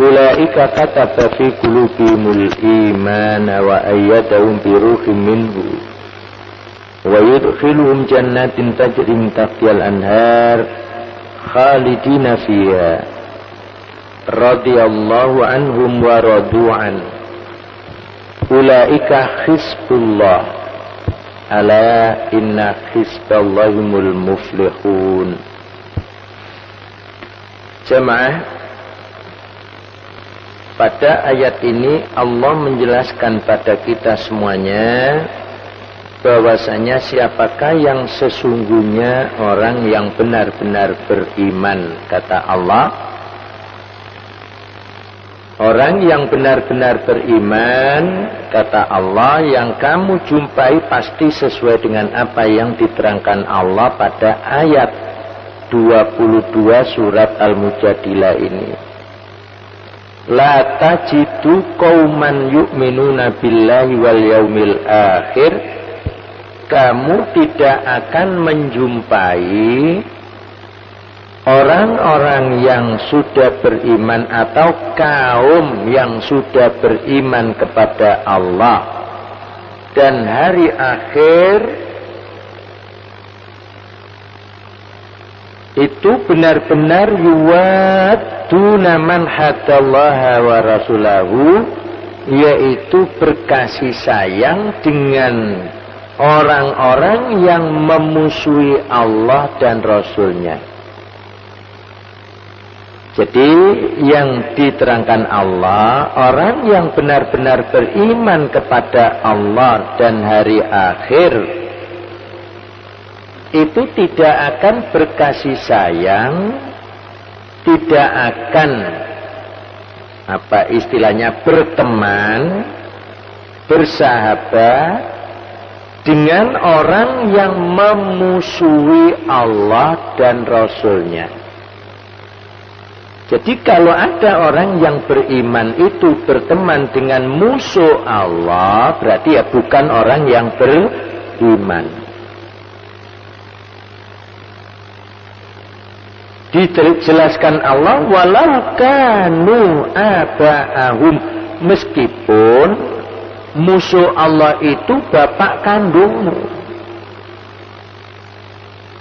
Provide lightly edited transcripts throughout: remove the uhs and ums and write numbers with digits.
Ulaika kataba fi qulubihimul imana wa ayyadahum bi ruhin minhu wa yudkhiluhum jannatin tajri min tahtihal anhar khalidina fiha radhiyallahu anhum wa radu'an. Ulaika hizbullah ala inna hizballahumul muflihun. Jemaah, pada ayat ini Allah menjelaskan pada kita semuanya bahwasanya siapakah yang sesungguhnya orang yang benar-benar beriman. Kata Allah, orang yang benar-benar beriman, kata Allah, yang kamu jumpai pasti sesuai dengan apa yang diterangkan Allah pada ayat 22 surat Al-Mujadilah ini. La tajidu qauman yu'minuna billahi wal yaumil akhir. Kamu tidak akan menjumpai orang-orang yang sudah beriman atau kaum yang sudah beriman kepada Allah dan hari akhir itu benar-benar yuwadduna man hadallaha wa rasulahu, yaitu berkasih sayang dengan orang-orang yang memusuhi Allah dan Rasulnya. Jadi yang diterangkan Allah, orang yang benar-benar beriman kepada Allah dan hari akhir itu tidak akan berkasih sayang, tidak akan berteman, bersahabat dengan orang yang memusuhi Allah dan Rasulnya. Jadi kalau ada orang yang beriman itu berteman dengan musuh Allah, berarti ya bukan orang yang beriman. Dijelaskan Allah, walau kanu aba'ahum, meskipun musuh Allah itu bapak kandungmu.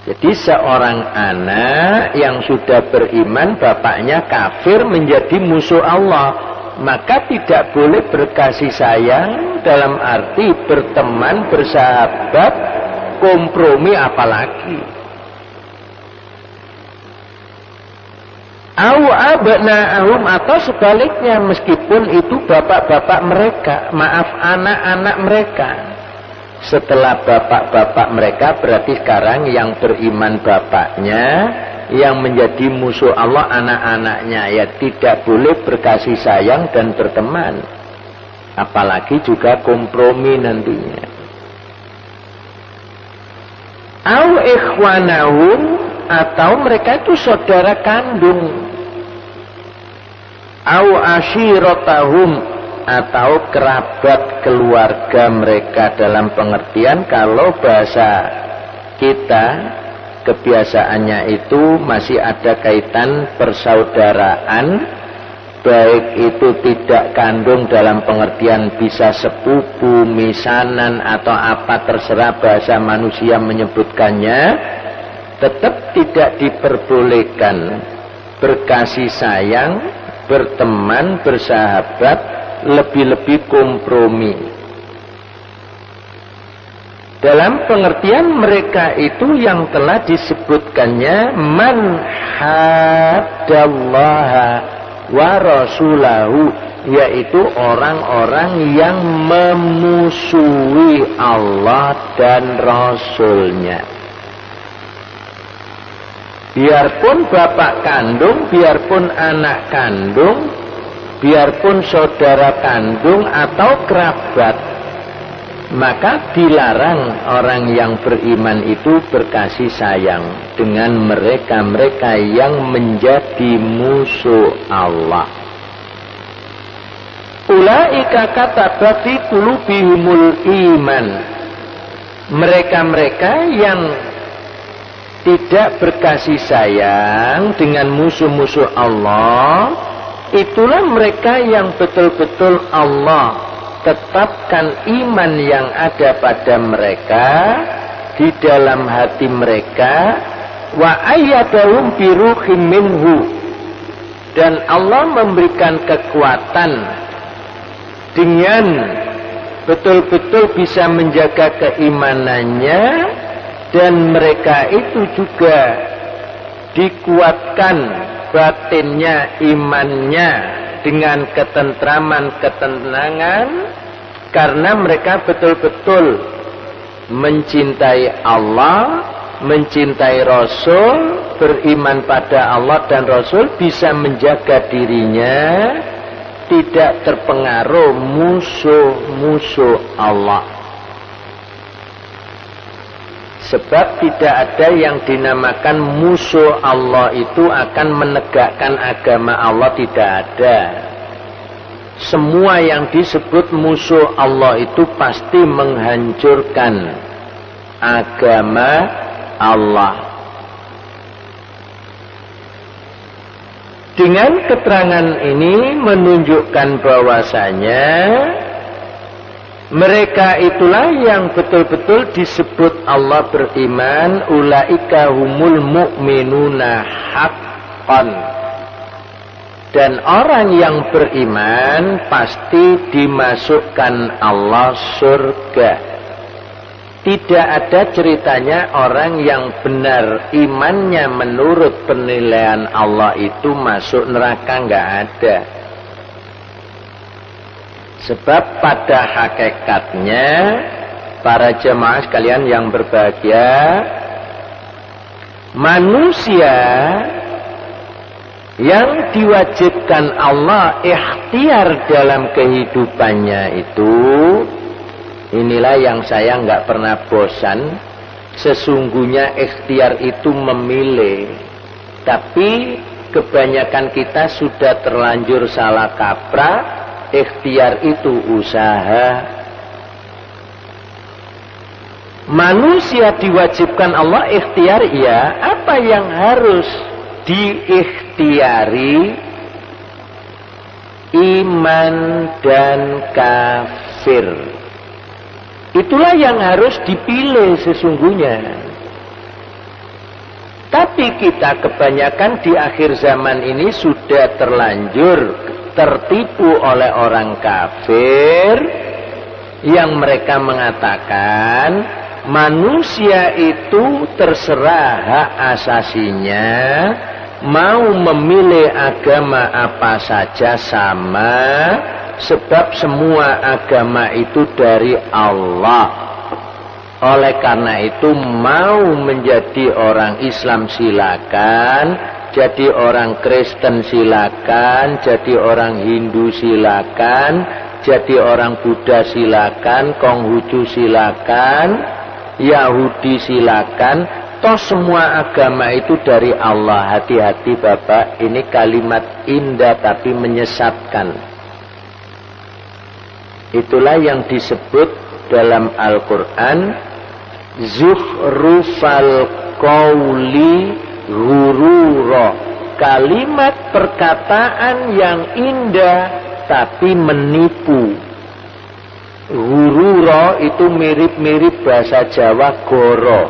Jadi seorang anak yang sudah beriman, bapaknya kafir menjadi musuh Allah, maka tidak boleh berkasih sayang dalam arti berteman, bersahabat, kompromi apalagi. Au abna'ahum, atau sebaliknya, meskipun itu bapak-bapak mereka, maaf, anak-anak mereka. Setelah bapak-bapak mereka, berarti sekarang yang beriman bapaknya, yang menjadi musuh Allah anak-anaknya, ya tidak boleh berkasih sayang dan berteman, apalagi juga kompromi nantinya. Au ikhwanahum, atau mereka itu saudara kandung. Au ashiratahum, atau kerabat keluarga mereka, dalam pengertian kalau bahasa kita kebiasaannya itu masih ada kaitan persaudaraan, baik itu tidak kandung dalam pengertian bisa sepupu, misanan, atau apa terserah bahasa manusia menyebutkannya, tetap tidak diperbolehkan berkasih sayang, berteman, bersahabat, lebih-lebih kompromi. Dalam pengertian mereka itu yang telah disebutkannya man haddallaha wa rasulahu, yaitu orang-orang yang memusuhi Allah dan Rasulnya. Biarpun bapak kandung, biarpun anak kandung, biarpun saudara kandung atau kerabat, maka dilarang orang yang beriman itu berkasih sayang dengan mereka-mereka yang menjadi musuh Allah. Ulaika kataba fi qulubihimul iman. Mereka-mereka yang tidak berkasih sayang dengan musuh-musuh Allah, itulah mereka yang betul-betul Allah tetapkan iman yang ada pada mereka di dalam hati mereka, wa ayyadahum bi ruhim minhu, dan Allah memberikan kekuatan dengan betul-betul bisa menjaga keimanannya, dan mereka itu juga dikuatkan batinnya, imannya dengan ketentraman-ketenangan, karena mereka betul-betul mencintai Allah, mencintai Rasul, beriman pada Allah dan Rasul, bisa menjaga dirinya tidak terpengaruh musuh-musuh Allah. Sebab tidak ada yang dinamakan musuh Allah itu akan menegakkan agama Allah, tidak ada. Semua yang disebut musuh Allah itu pasti menghancurkan agama Allah. Dengan keterangan ini menunjukkan bahwasanya mereka itulah yang betul-betul disebut Allah beriman, ulaika humul mu'minuna haqqan. Dan orang yang beriman pasti dimasukkan Allah surga. Tidak ada ceritanya orang yang benar imannya menurut penilaian Allah itu masuk neraka, nggak ada. Sebab pada hakikatnya para jemaah sekalian yang berbahagia, manusia yang diwajibkan Allah ikhtiar dalam kehidupannya itu, inilah yang saya nggak pernah bosan. Sesungguhnya ikhtiar itu memilih, tapi kebanyakan kita sudah terlanjur salah kaprah. Ikhtiar itu usaha. Manusia diwajibkan Allah ikhtiar, ya. Apa yang harus diikhtiari? Iman dan kafir. Itulah yang harus dipilih sesungguhnya. Tapi kita kebanyakan di akhir zaman ini sudah terlanjur tertipu oleh orang kafir yang mereka mengatakan manusia itu terserah hak asasinya, mau memilih agama apa saja sama, sebab semua agama itu dari Allah. Oleh karena itu mau menjadi orang Islam silakan, jadi orang Kristen silakan, jadi orang Hindu silakan, jadi orang Buddha silakan, Konghucu silakan, Yahudi silakan. Toh semua agama itu dari Allah. Hati-hati Bapak, ini kalimat indah tapi menyesatkan. Itulah yang disebut dalam Al-Quran Zuhrufal Qawli Ghurura, kalimat perkataan yang indah tapi menipu. Ghurura itu mirip-mirip bahasa Jawa goro.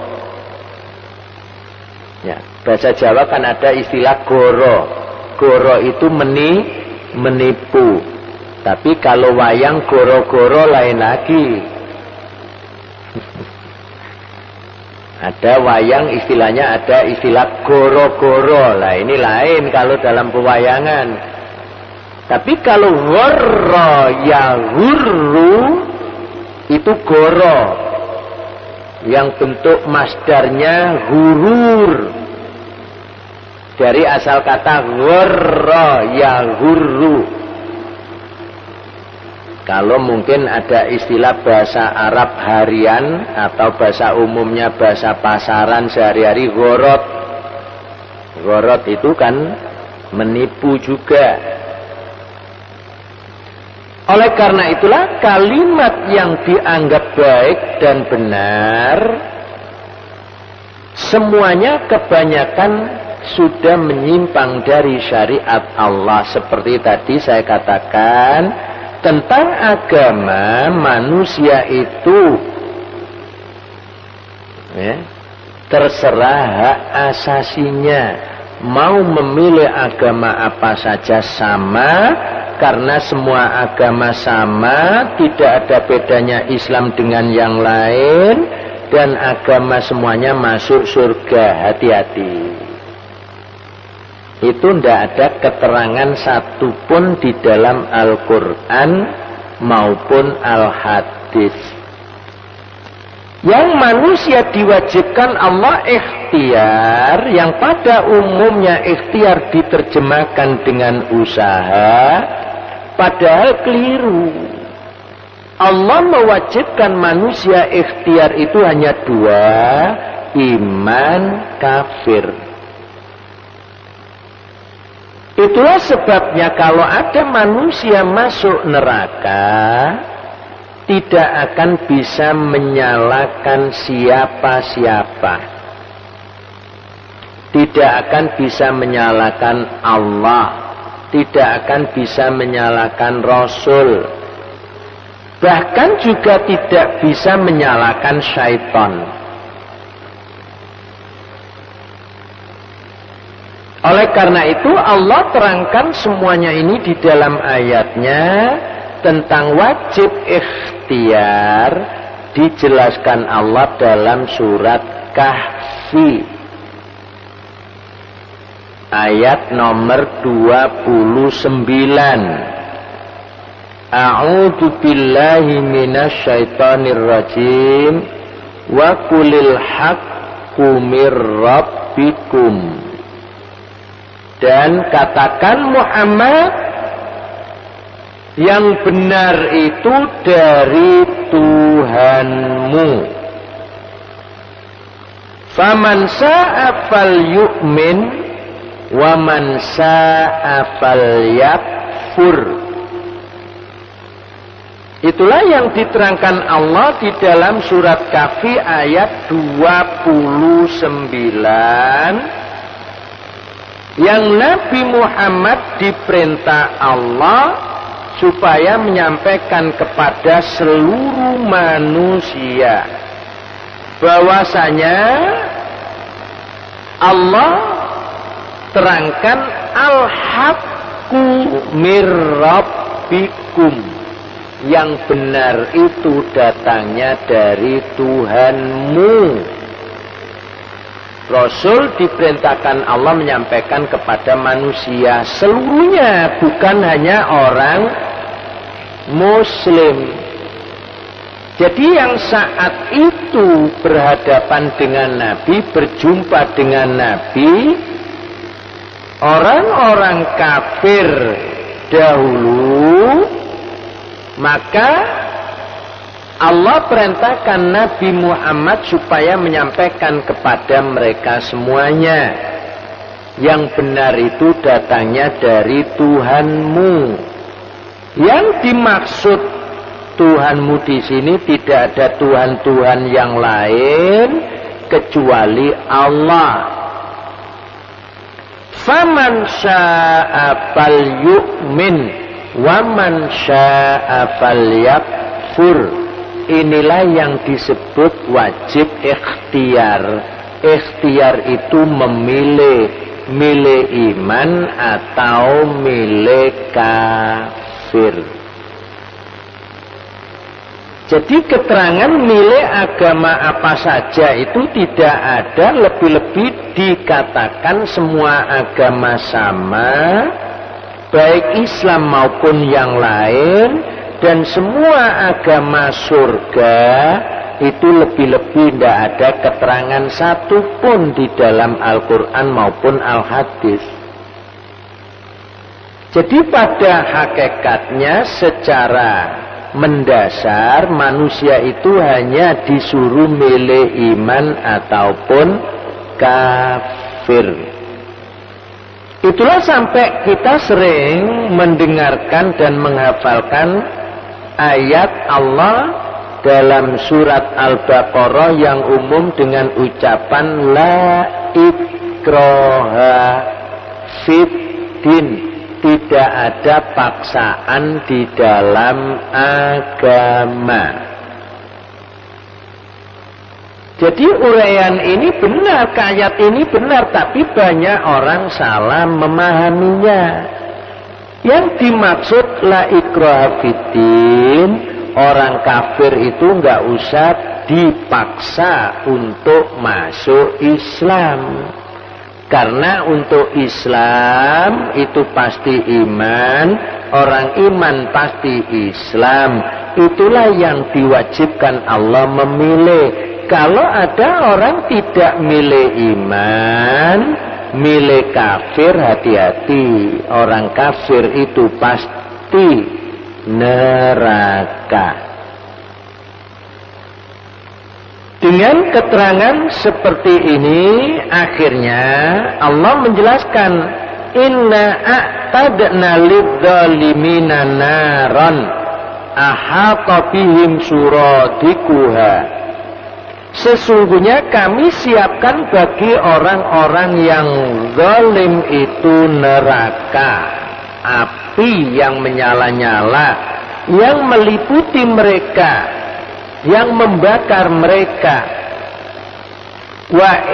Ya, bahasa Jawa kan ada istilah goro. Goro itu menipu. Tapi kalau wayang goro-goro lain lagi. Ada wayang istilahnya, ada istilah goro-goro. Lah ini lain kalau dalam pewayangan. Tapi kalau gharra ya ghurru itu goro, yang bentuk masdarnya ghurur, dari asal kata gharra ya ghurru. Kalau mungkin ada istilah bahasa Arab harian atau bahasa umumnya bahasa pasaran sehari-hari, gorot. Gorot itu kan menipu juga. Oleh karena itulah kalimat yang dianggap baik dan benar semuanya kebanyakan sudah menyimpang dari syariat Allah. Seperti tadi saya katakan tentang agama manusia itu terserah hak asasinya, mau memilih agama apa saja sama, karena semua agama sama, tidak ada bedanya Islam dengan yang lain, dan agama semuanya masuk surga. Hati-hati, itu tidak ada keterangan satupun di dalam Al-Quran maupun Al-Hadis. Yang manusia diwajibkan Allah ikhtiar, yang pada umumnya ikhtiar diterjemahkan dengan usaha, padahal keliru. Allah mewajibkan manusia ikhtiar itu hanya dua, iman, kafir. Itulah sebabnya kalau ada manusia masuk neraka, tidak akan bisa menyalahkan siapa-siapa. Tidak akan bisa menyalahkan Allah, tidak akan bisa menyalahkan Rasul, bahkan juga tidak bisa menyalahkan syaitan. Oleh karena itu Allah terangkan semuanya ini di dalam ayatnya. Tentang wajib ikhtiar dijelaskan Allah dalam surat Kahfi ayat nomor 29. A'udzu billahi minasyaitonir rajim wa qulil haqqu mir rabbikum, dan katakan Muhammad, yang benar itu dari Tuhanmu. Faman saa'a falyu'min wa man saa'a falyakfur. Itulah yang diterangkan Allah di dalam surat Kahfi ayat 29, yang Nabi Muhammad diperintah Allah supaya menyampaikan kepada seluruh manusia bahwasanya Allah terangkan al-haqqu mir rabbikum, yang benar itu datangnya dari Tuhanmu. Rasul diperintahkan Allah menyampaikan kepada manusia seluruhnya, bukan hanya orang Muslim. Jadi yang saat itu berhadapan dengan Nabi, berjumpa dengan Nabi, orang-orang kafir dahulu, maka Allah perintahkan Nabi Muhammad supaya menyampaikan kepada mereka semuanya, yang benar itu datangnya dari Tuhanmu. Yang dimaksud Tuhanmu di sini tidak ada Tuhan-Tuhan yang lain kecuali Allah. Faman syaa'a falyu'min wa man syaa'a falyakfur. Inilah yang disebut wajib ikhtiar. Ikhtiar itu memilih, milih iman atau milih kafir. Jadi keterangan milih agama apa saja itu tidak ada, lebih-lebih dikatakan semua agama sama, baik Islam maupun yang lain. Dan semua agama surga itu lebih-lebih tidak ada keterangan satupun di dalam Al-Quran maupun Al-Hadis. Jadi pada hakikatnya secara mendasar manusia itu hanya disuruh milih iman ataupun kafir. Itulah sampai kita sering mendengarkan dan menghafalkan ayat Allah dalam surat Al-Baqarah yang umum dengan ucapan la ikroha fiddin, tidak ada paksaan di dalam agama. Jadi uraian ini benar, ayat ini benar, tapi banyak orang salah memahaminya. Yang dimaksud la ikraha fiddin, orang kafir itu nggak usah dipaksa untuk masuk Islam. Karena untuk Islam itu pasti iman, orang iman pasti Islam. Itulah yang diwajibkan Allah memilih. Kalau ada orang tidak milih iman, milih kafir, hati-hati. Orang kafir itu pasti neraka. Dengan keterangan seperti ini, akhirnya Allah menjelaskan, inna a'tadna lidzalimina naran ahata bihim suradikuha. Sesungguhnya kami siapkan bagi orang-orang yang zalim itu neraka, api yang menyala-nyala, yang meliputi mereka, yang membakar mereka. Wa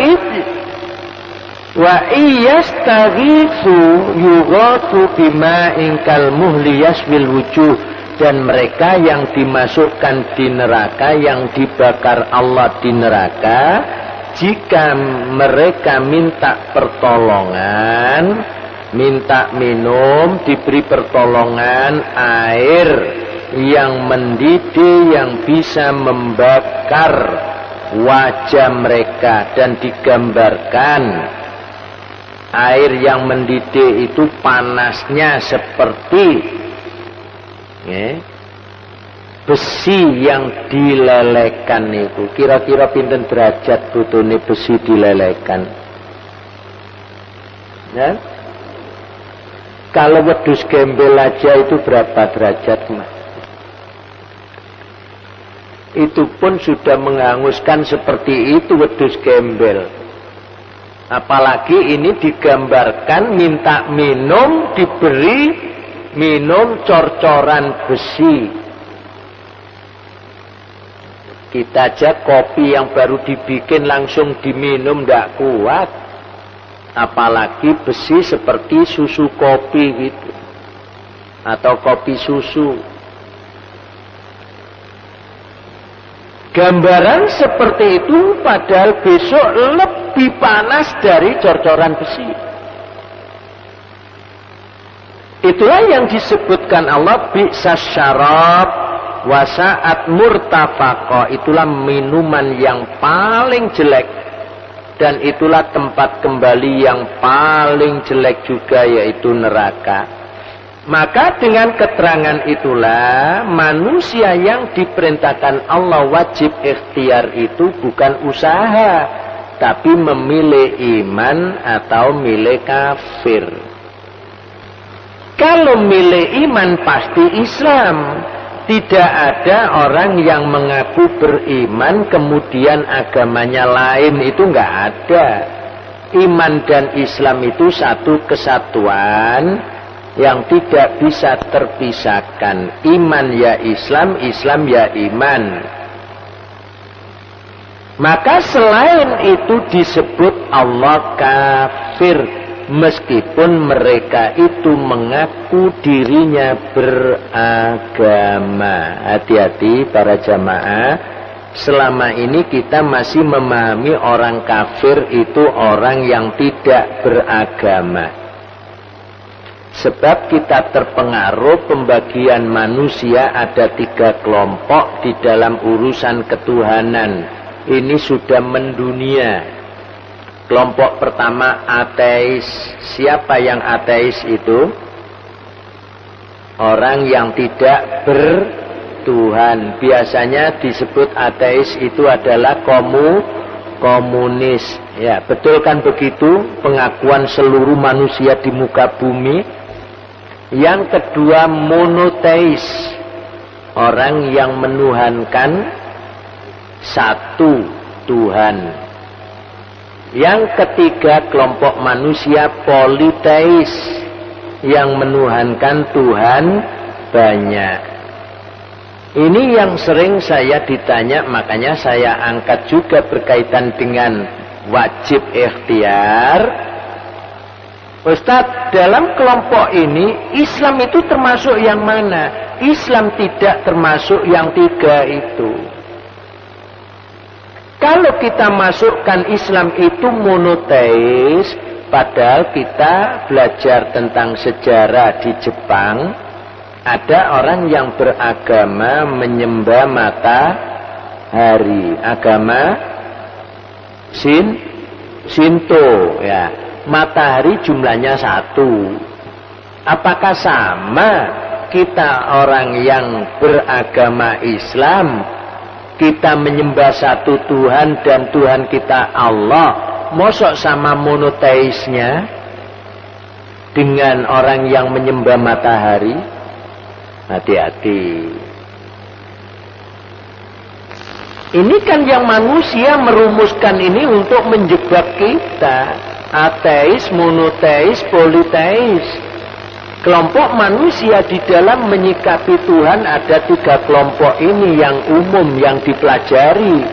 iyastaghitsu yughatsu bima'in kal muhli yasbil wujuh. Dan mereka yang dimasukkan di neraka, yang dibakar Allah di neraka, jika mereka minta pertolongan, minta minum, diberi pertolongan air yang mendidih, yang bisa membakar wajah mereka, dan digambarkan air yang mendidih itu panasnya seperti besi yang dilelekan itu. Kira-kira pinten derajat butune besi dilelekan? Ya? Kalau wedhus gembel aja itu berapa derajat, Mas? Itu pun sudah menghanguskan seperti itu wedhus gembel. Apalagi ini digambarkan minta minum, diberi minum cor-coran besi. Kita aja kopi yang baru dibikin langsung diminum tidak kuat, apalagi besi seperti susu kopi gitu, atau kopi susu. Gambaran seperti itu padahal besok lebih panas dari cor-coran besi. Itulah yang disebutkan Allah bi'sas syarab wa sa'at murtafaqa. Itulah minuman yang paling jelek, dan itulah tempat kembali yang paling jelek juga, yaitu neraka. Maka dengan keterangan itulah manusia yang diperintahkan Allah wajib ikhtiar itu bukan usaha, tapi memilih iman atau milih kafir. Kalau milih iman pasti Islam. Tidak ada orang yang mengaku beriman kemudian agamanya lain, itu enggak ada. Iman dan Islam itu satu kesatuan yang tidak bisa terpisahkan. Iman ya Islam, Islam ya iman. Maka selain itu disebut Allah kafir, meskipun mereka itu mengaku dirinya beragama. Hati-hati para jamaah, selama ini kita masih memahami orang kafir itu orang yang tidak beragama. Sebab kita terpengaruh pembagian manusia ada 3 kelompok di dalam urusan ketuhanan. Ini sudah mendunia. Kelompok pertama ateis. Siapa yang ateis itu? Orang yang tidak bertuhan. Biasanya disebut ateis itu adalah komunis. Ya, betul kan begitu? Pengakuan seluruh manusia di muka bumi. Yang kedua monoteis. Orang yang menuhankan satu Tuhan. Yang ketiga, kelompok manusia politeis yang menuhankan Tuhan banyak. Ini yang sering saya ditanya, makanya saya angkat juga berkaitan dengan wajib ikhtiar. Ustadz, dalam kelompok ini Islam itu termasuk yang mana? Islam tidak termasuk yang tiga itu. Kalau kita masukkan Islam itu monoteis, padahal kita belajar tentang sejarah di Jepang, ada orang yang beragama menyembah matahari, agama Shinto, ya. Matahari jumlahnya 1. Apakah sama kita orang yang beragama Islam? Kita menyembah satu Tuhan dan Tuhan kita Allah, mosok sama monoteisnya dengan orang yang menyembah matahari? Hati-hati. Ini kan yang manusia merumuskan ini untuk menjebak kita. Ateis, monoteis, politeis. Kelompok manusia di dalam menyikapi Tuhan ada 3 kelompok ini yang umum, yang dipelajari.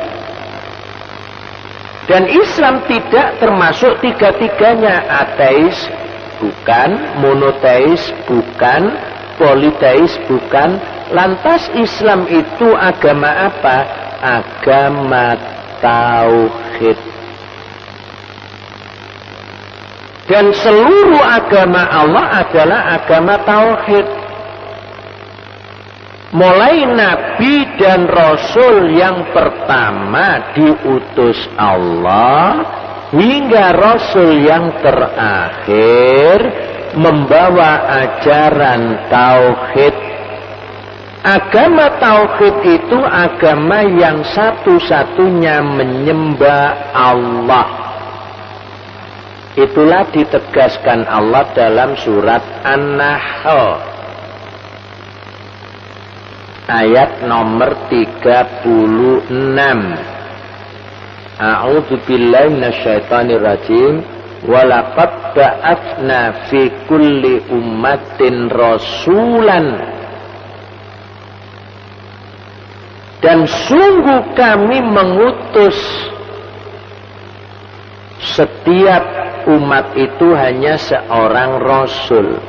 Dan Islam tidak termasuk 3-tiganya. Ateis bukan, monoteis bukan, politeis bukan. Lantas Islam itu agama apa? Agama tauhid. Dan seluruh agama Allah adalah agama tauhid. Mulai Nabi dan Rasul yang pertama diutus Allah, hingga Rasul yang terakhir membawa ajaran tauhid. Agama tauhid itu agama yang satu-satunya menyembah Allah. Itulah ditegaskan Allah dalam surat An-Nahl ayat nomor 36. A'udzu billahi minasyaitonir rajim. Walaqad ba'atsna fi kulli ummatin rasulan. Dan sungguh kami mengutus setiap umat itu hanya seorang rasul.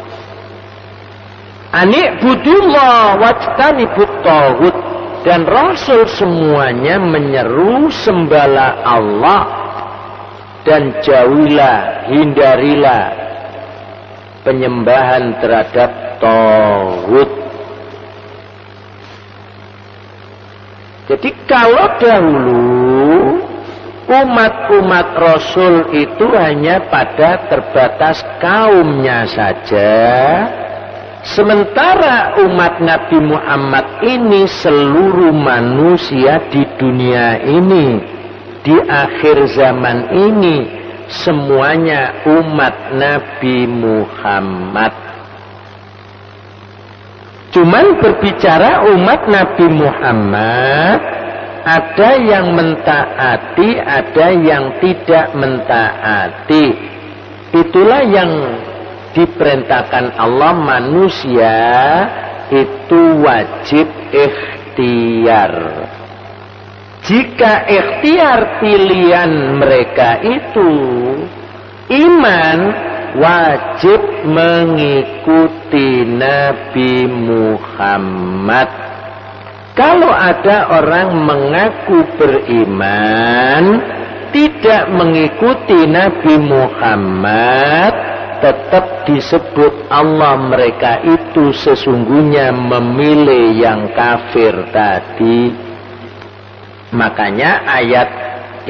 Ani'budullah wajtanibut taghut. Dan rasul semuanya menyeru sembahlah Allah dan jauhilah, hindarilah penyembahan terhadap taghut. Jadi kalau dahulu umat-umat Rasul itu hanya pada terbatas kaumnya saja, sementara umat Nabi Muhammad ini seluruh manusia di dunia ini, di akhir zaman ini, semuanya umat Nabi Muhammad. Cuman berbicara umat Nabi Muhammad, ada yang mentaati, ada yang tidak mentaati. Itulah yang diperintahkan Allah, manusia itu wajib ikhtiar. Jika ikhtiar pilihan mereka itu iman, wajib mengikuti Nabi Muhammad. Kalau ada orang mengaku beriman, tidak mengikuti Nabi Muhammad, tetap disebut Allah mereka itu sesungguhnya memilih yang kafir tadi. Makanya ayat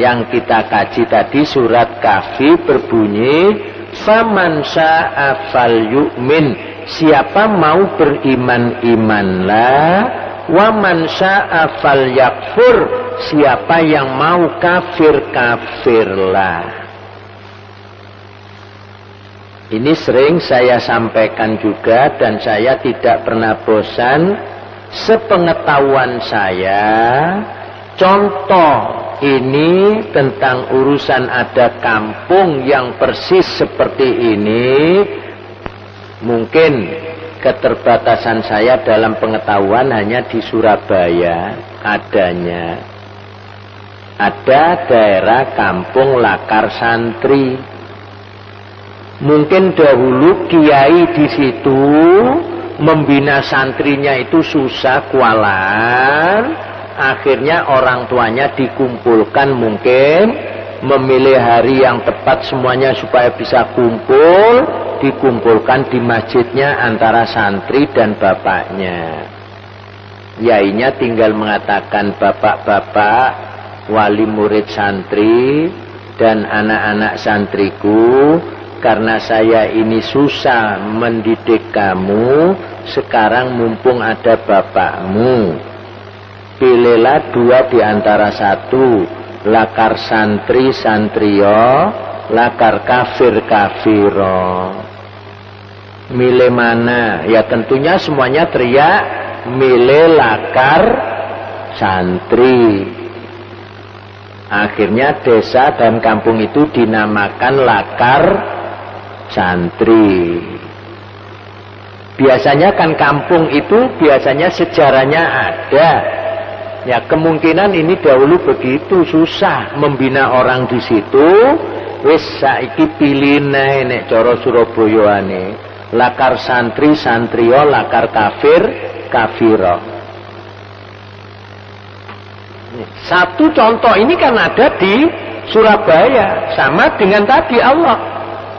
yang kita kaji tadi surat Kahfi berbunyi, "Faman syaa'a falyu'min." Siapa mau beriman, imanlah. Wa man syaa'a falyakfur. Siapa yang mau kafir, kafirlah. Ini sering saya sampaikan juga dan saya tidak pernah bosan. Sepengetahuan saya, contoh ini tentang urusan ada kampung yang persis seperti ini. Mungkin keterbatasan saya dalam pengetahuan hanya di Surabaya adanya. Ada daerah kampung Lakar Santri. Mungkin dahulu kiai di situ membina santrinya itu susah, kualan. Akhirnya orang tuanya dikumpulkan, mungkin memilih hari yang tepat semuanya supaya bisa kumpul, dikumpulkan di masjidnya antara santri dan bapaknya. Yainya tinggal mengatakan, bapak-bapak, wali murid santri dan anak-anak santriku, karena saya ini susah mendidik kamu, sekarang mumpung ada bapakmu, pilihlah dua di antara satu, lakar santri santrio, lakar kafir kafiro. Milih mana? Ya tentunya semuanya teriak milih lakar santri. Akhirnya desa dan kampung itu dinamakan Lakar Santri. Biasanya kan kampung itu biasanya sejarahnya ada. Ya kemungkinan ini dahulu begitu, susah membina orang di situ. Wis saiki pilih nek cara Surabayane. Lakar santri santrio, lakar kafir kafiro. Satu contoh ini kan ada di Surabaya, sama dengan tadi Allah.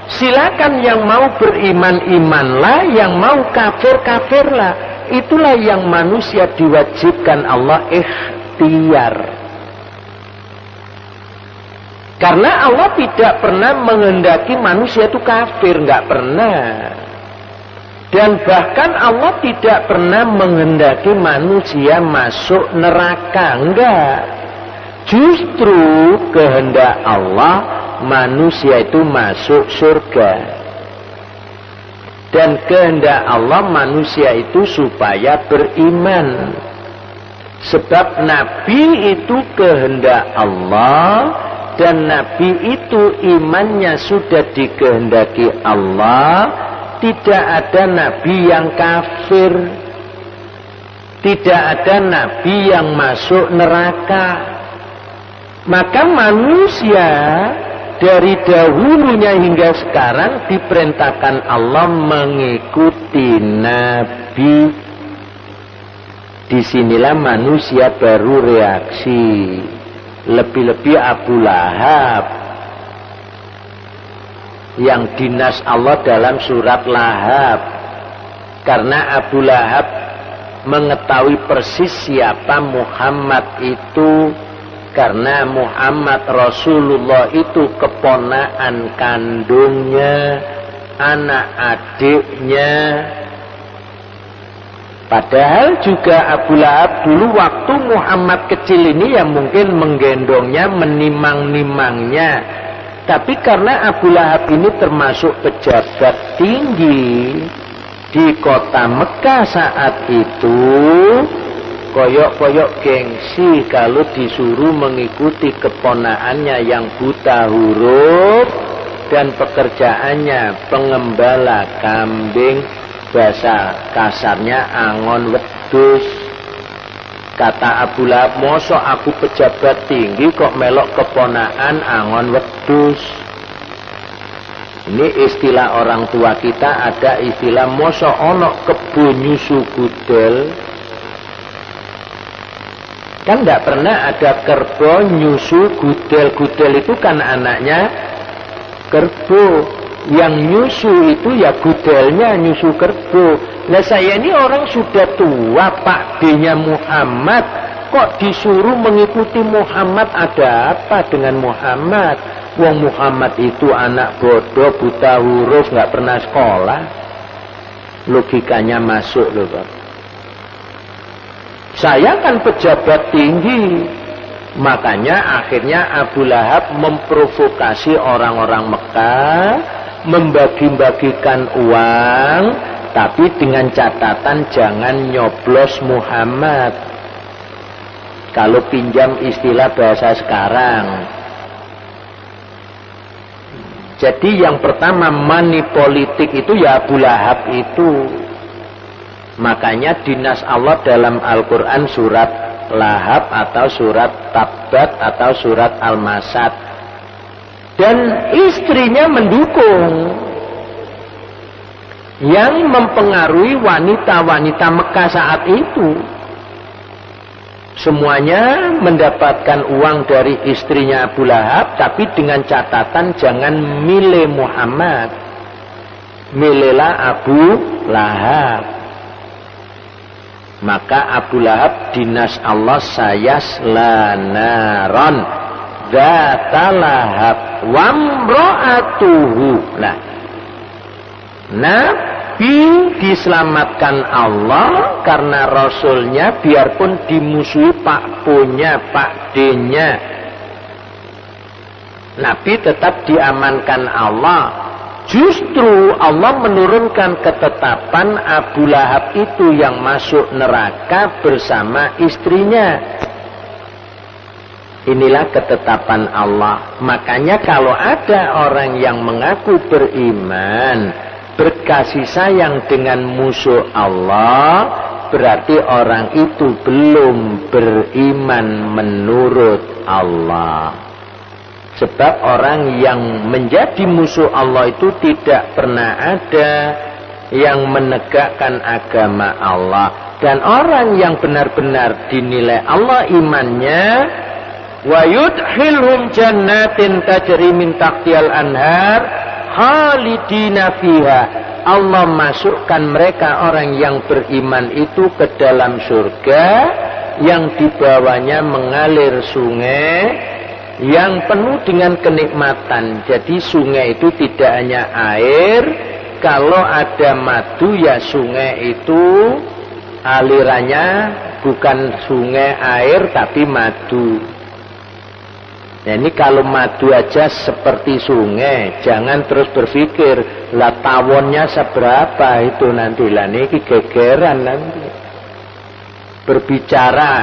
Silakan yang mau beriman imanlah, yang mau kafir kafirlah. Itulah yang manusia diwajibkan Allah ikhtiar. Karena Allah tidak pernah menghendaki manusia itu kafir, nggak pernah. Dan bahkan Allah tidak pernah menghendaki manusia masuk neraka, enggak. Justru kehendak Allah manusia itu masuk surga. Dan kehendak Allah manusia itu supaya beriman. Sebab Nabi itu kehendak Allah, dan Nabi itu imannya sudah dikehendaki Allah. Tidak ada nabi yang kafir, tidak ada nabi yang masuk neraka. Maka manusia dari dahulunya hingga sekarang diperintahkan Allah mengikuti nabi. Disinilah manusia baru reaksi. Lebih-lebih Abu Lahab yang dinas Allah dalam surat Lahab. Karena Abu Lahab mengetahui persis siapa Muhammad itu, karena Muhammad Rasulullah itu keponakan kandungnya, anak adiknya. Padahal juga Abu Lahab dulu waktu Muhammad kecil ini yang mungkin menggendongnya, menimang-nimangnya. Tapi karena Abu Lahab ini termasuk pejabat tinggi di kota Mekah saat itu, koyok-koyok gengsi kalau disuruh mengikuti keponakannya yang buta huruf dan pekerjaannya pengembala kambing, bahasa kasarnya angon wedhus. Kata Abu Lahab, mosok aku pejabat tinggi kok melok keponakan angon wedhus. Ini istilah orang tua kita, ada istilah mosok ono kebo nyusu gudel. Kan tidak pernah ada kerbau nyusu gudel. Gudel itu kan anaknya kerbau. Yang nyusu itu ya gudelnya nyusu kerbau. Nah saya ini orang sudah tua, Pak D-nya Muhammad, kok disuruh mengikuti Muhammad? Ada apa dengan Muhammad? Wong Muhammad itu anak bodoh, buta huruf, nggak pernah sekolah. Logikanya masuk loh Pak. Saya kan pejabat tinggi. Makanya akhirnya Abu Lahab memprovokasi orang-orang Mekah, membagi-bagikan uang, tapi dengan catatan jangan nyoblos Muhammad. Kalau pinjam istilah bahasa sekarang. Jadi yang pertama money politik itu ya Abu Lahab itu. Makanya dinas Allah dalam Al-Quran surat Lahab atau surat Tabbat atau surat Al-Masad. Dan istrinya mendukung. Yang mempengaruhi wanita-wanita Mekah saat itu. Semuanya mendapatkan uang dari istrinya Abu Lahab, tapi dengan catatan jangan milih Muhammad, milihlah Abu Lahab. Maka Abu Lahab dinas Allah sayasla naron dzata lahab wamro'atuhu. Nabi diselamatkan Allah karena Rasulnya biarpun dimusuhi Pak Punya, Pak D-nya, Nabi tetap diamankan Allah. Justru Allah menurunkan ketetapan Abu Lahab itu yang masuk neraka bersama istrinya. Inilah ketetapan Allah. Makanya kalau ada orang yang mengaku beriman, berkasih sayang dengan musuh Allah, berarti orang itu belum beriman menurut Allah. Sebab orang yang menjadi musuh Allah itu tidak pernah ada yang menegakkan agama Allah. Dan orang yang benar-benar dinilai Allah imannya, wa yudkhilhum jannatin tajri min tahtihal anhar khalidina fiha. Allah masukkan mereka orang yang beriman itu ke dalam surga yang di bawahnya mengalir sungai yang penuh dengan kenikmatan. Jadi sungai itu tidak hanya air, kalau ada madu ya sungai itu alirannya bukan sungai air tapi madu. Nah, ini kalau madu aja seperti sungai, jangan terus berpikir lah tawonnya seberapa itu nanti, lah ini gegeran nanti. Berbicara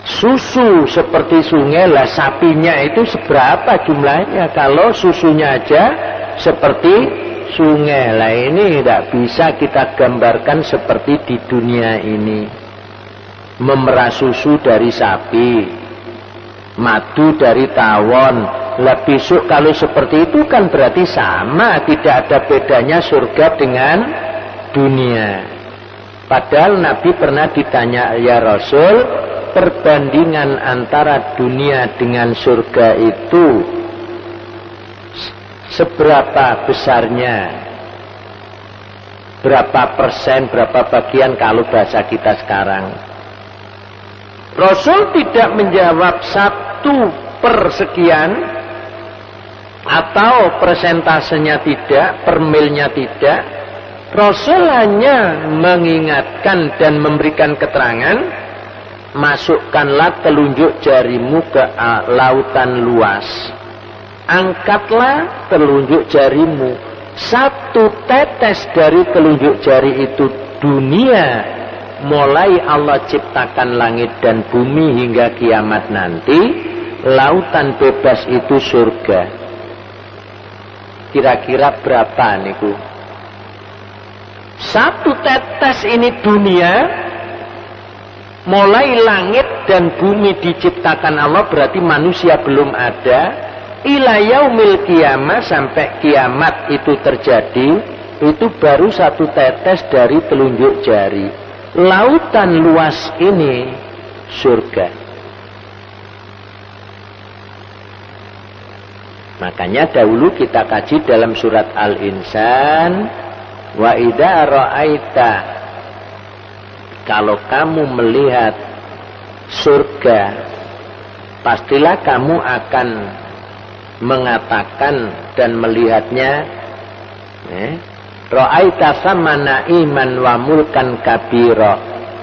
susu seperti sungai, lah sapinya itu seberapa jumlahnya? Kalau susunya aja seperti sungai, lah ini tidak bisa kita gambarkan seperti di dunia ini. Memerah susu dari sapi, madu dari tawon, lah besok kalau seperti itu kan berarti sama, tidak ada bedanya surga dengan dunia. Padahal Nabi pernah ditanya, ya Rasul, perbandingan antara dunia dengan surga itu seberapa besarnya, berapa persen, berapa bagian kalau bahasa kita sekarang. Rasul tidak menjawab 1/sekian atau persentasenya tidak, per milnya tidak. Rasul hanya mengingatkan dan memberikan keterangan, masukkanlah telunjuk jarimu ke lautan luas, angkatlah telunjuk jarimu. 1 tetes dari telunjuk jari itu dunia, mulai Allah ciptakan langit dan bumi hingga kiamat nanti, lautan bebas itu surga. Kira-kira berapa niku? 1 tetes ini dunia, mulai langit dan bumi diciptakan Allah, berarti manusia belum ada, ila yaumil kiamah, sampai kiamat itu terjadi, itu baru 1 tetes dari telunjuk jari. Lautan luas ini surga. Makanya dahulu kita kaji dalam surat Al-Insan, wa idza ra'aita, kalau kamu melihat surga, pastilah kamu akan mengatakan dan melihatnya, ra'aita sama na'iman wa mulkan kabira,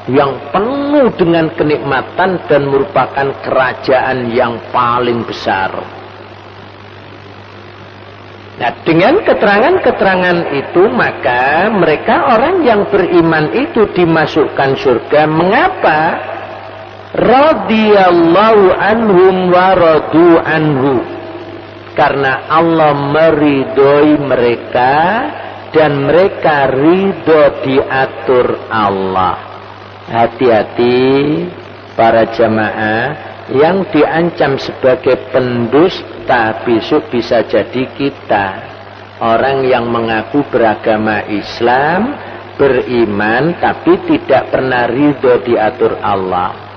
yang penuh dengan kenikmatan dan merupakan kerajaan yang paling besar. Nah, dengan keterangan-keterangan itu, maka mereka orang yang beriman itu dimasukkan surga. Mengapa? radhiyallahu anhum wa radu anhu. Karena Allah meridhoi mereka dan mereka ridho diatur Allah. Hati-hati para jamaah, yang diancam sebagai pendusta besok bisa jadi kita. Orang yang mengaku beragama Islam, beriman, tapi tidak pernah ridho diatur Allah.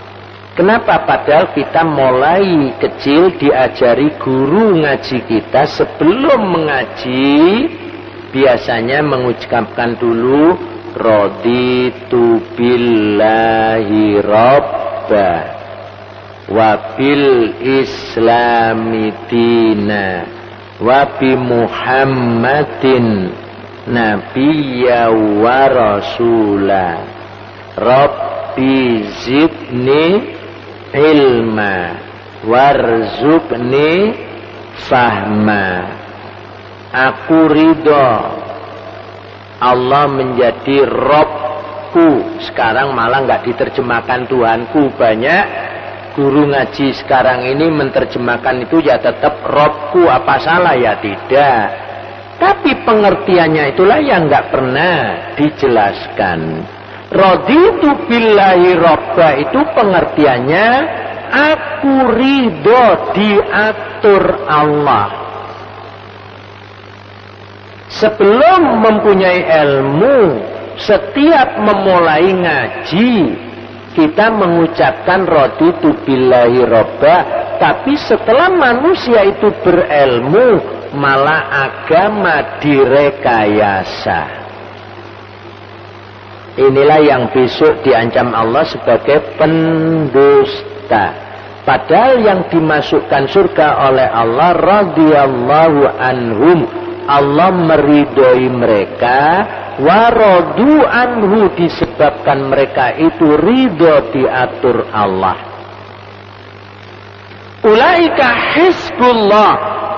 Kenapa? Padahal kita mulai kecil diajari guru ngaji kita sebelum mengaji biasanya mengucapkan dulu raditu billahi robba wa bil islami dina wa bi muhammadin nabiyya wa rasula rabbi zidni ilma warzuqni fahma. Aku ridho Allah menjadi Robku. Sekarang malah nggak diterjemahkan Tuhanku. Banyak guru ngaji sekarang ini menerjemahkan itu ya tetap Robku. Apa salah? Ya tidak. Tapi pengertiannya itulah yang nggak pernah dijelaskan. Raditu billahi robba itu pengertiannya aku ridho diatur Allah. Sebelum mempunyai ilmu, setiap memulai ngaji kita mengucapkan raditu billahi robba. Tapi setelah manusia itu berilmu, malah agama direkayasa. Inilah yang besok diancam Allah sebagai pendusta. Padahal yang dimasukkan surga oleh Allah radhiyallahu anhum, Allah meridhoi mereka, wa radu anhu disebabkan mereka itu ridho diatur Allah. Ulaika hizbullah,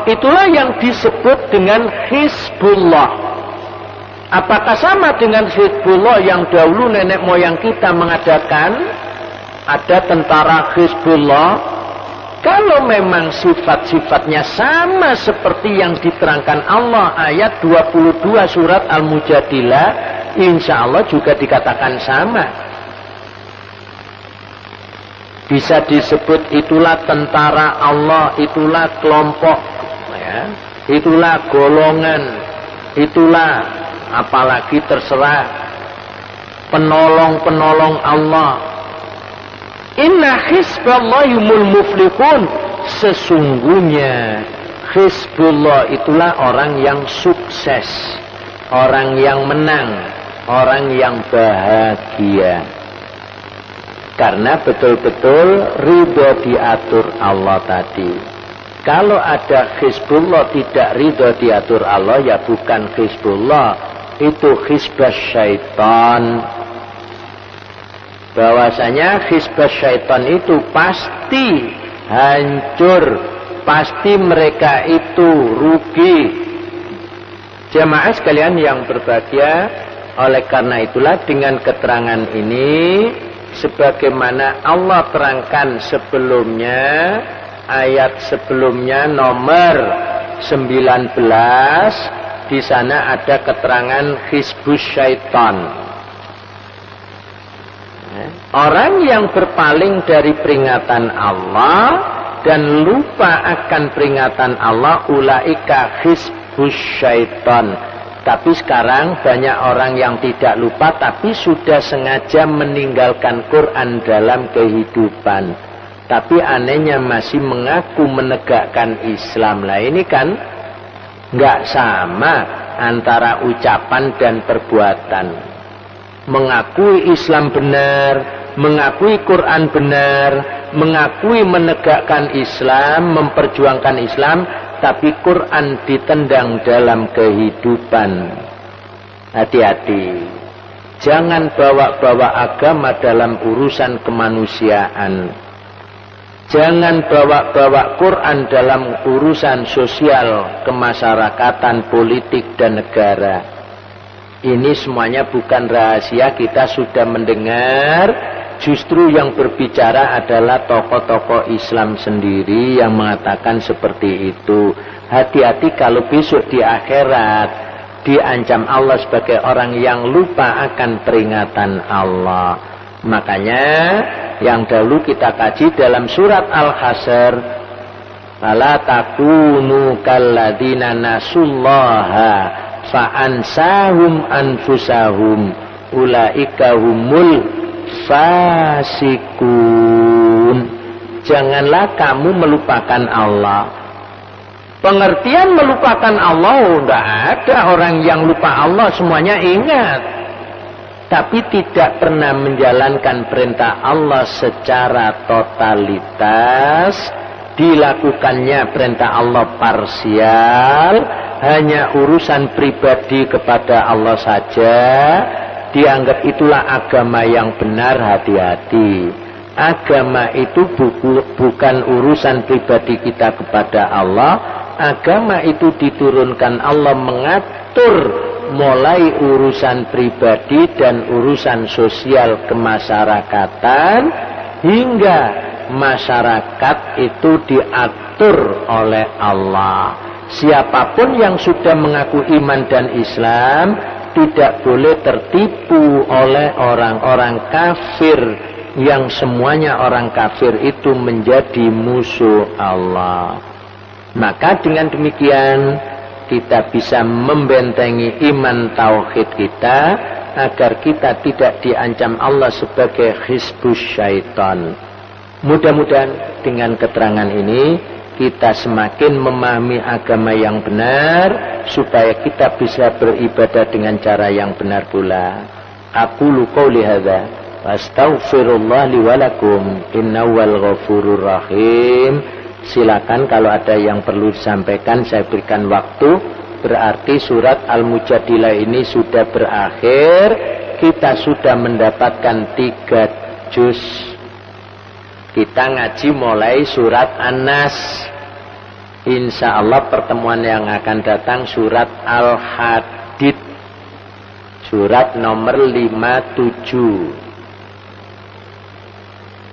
itulah yang disebut dengan hizbullah. Apakah sama dengan Hizbullah yang dahulu nenek moyang kita mengadakan? Ada tentara Hizbullah. Kalau memang sifat-sifatnya sama seperti yang diterangkan Allah ayat 22 surat Al-Mujadilah, insya Allah juga dikatakan sama. Bisa disebut itulah tentara Allah, itulah kelompok, ya, itulah golongan, itulah apalagi terserah penolong-penolong Allah. Inna hizballahi humul muflihun. Sesungguhnya Hizbullah itulah orang yang sukses, orang yang menang, orang yang bahagia. Karena betul-betul ridho diatur Allah tadi. Kalau ada Hizbullah tidak ridho diatur Allah, ya bukan Hizbullah, itu hizbah syaitan. Bahwasanya hizbah syaitan itu pasti hancur, pasti mereka itu rugi. Jamaah sekalian yang berbahagia, oleh karena itulah dengan keterangan ini, sebagaimana Allah terangkan sebelumnya, ayat sebelumnya nomor 19, di sana ada keterangan hizbus syaitan. Orang yang berpaling dari peringatan Allah dan lupa akan peringatan Allah, ulaika hizbus syaitan. Tapi sekarang banyak orang yang tidak lupa tapi sudah sengaja meninggalkan Quran dalam kehidupan. Tapi anehnya masih mengaku menegakkan Islam. Lah ini kan nggak sama antara ucapan dan perbuatan. Mengakui Islam benar, mengakui Quran benar, mengakui menegakkan Islam, memperjuangkan Islam, tapi Quran ditendang dalam kehidupan. Hati-hati. Jangan bawa-bawa agama dalam urusan kemanusiaan. Jangan bawa-bawa Quran dalam urusan sosial, kemasyarakatan, politik, dan negara. Ini semuanya bukan rahasia, kita sudah mendengar justru yang berbicara adalah tokoh-tokoh Islam sendiri yang mengatakan seperti itu. Hati-hati kalau besok di akhirat diancam Allah sebagai orang yang lupa akan peringatan Allah. Makanya yang dahulu kita kaji dalam surat Al-Hasr, fala takunu kalladzina nasullaha fa'ansahum anfusahum ulaika humul fasikun. Janganlah kamu melupakan Allah. Pengertian melupakan Allah, tidak ada orang yang lupa Allah, semuanya ingat, tapi tidak pernah menjalankan perintah Allah secara totalitas. Dilakukannya perintah Allah parsial, hanya urusan pribadi kepada Allah saja. Dianggap itulah agama yang benar. Hati-hati, agama itu bukan urusan pribadi kita kepada Allah. Agama itu diturunkan Allah mengatur mulai urusan pribadi dan urusan sosial kemasyarakatan, hingga masyarakat itu diatur oleh Allah. Siapapun yang sudah mengaku iman dan Islam tidak boleh tertipu oleh orang-orang kafir, yang semuanya orang kafir itu menjadi musuh Allah. Maka dengan demikian kita bisa membentengi iman tauhid kita agar kita tidak diancam Allah sebagai hizbus syaitan. Mudah-mudahan dengan keterangan ini kita semakin memahami agama yang benar, supaya kita bisa beribadah dengan cara yang benar pula. Aqulu qouli hadza wa astaghfirullah li wa lakum innahu wal ghafurur rahim. Silakan kalau ada yang perlu disampaikan, saya berikan waktu. Berarti surat Al-Mujadilah ini sudah berakhir. Kita sudah mendapatkan 3 juz. Kita ngaji mulai surat An-Nas. Insya Allah pertemuan yang akan datang surat Al-Hadid, surat nomor 57.